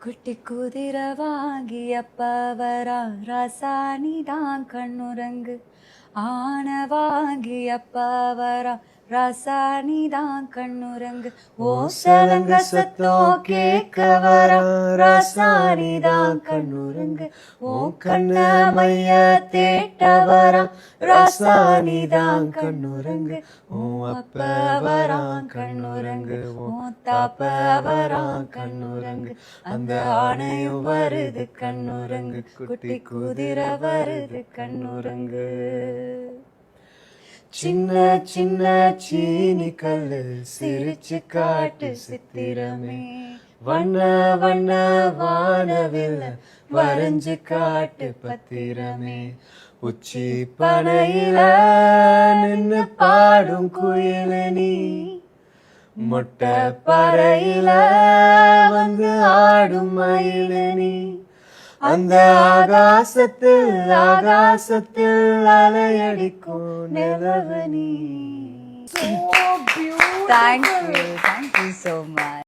குட்டி குதிரை வாங்கி அப்பா வரா ராசானிதான் கண்ணுரங்கு ஆன வாங்கி அப்பா வரா ராசானிதான் கண்ணுரங்கு ஓ சலங்க சத்தம் கேட்க வரா ராசானிதான் கண்ணுரங்கு ஓ கண்ண மைய தேட்ட வரா ராசானிதான் கண்ணுரங்கு ஓ அப்ப வரான் கண்ணுரங்கு ஓ தாப்ப வரான் கண்ணுரங்கு அந்த ஆணையும் வருது கண்ணுரங்கு குட்டி குதிரை வருது கண்ணுரங்கு சின்ன சின்ன சீனி கல்லு சிரிச்சு காட்டு சித்திரமே வண்ண வண்ண வானவில்ல வரைஞ்சு காட்டு பத்திரமே உச்சி பனையில நின்னு பாடும் குயில நீ மொட்டை பறையில வந்து ஆடும் மயில நீ அந்த ஆகாசத்தில் அலையடிக்கும் நிலவு நீ. So beautiful. Thank you so much.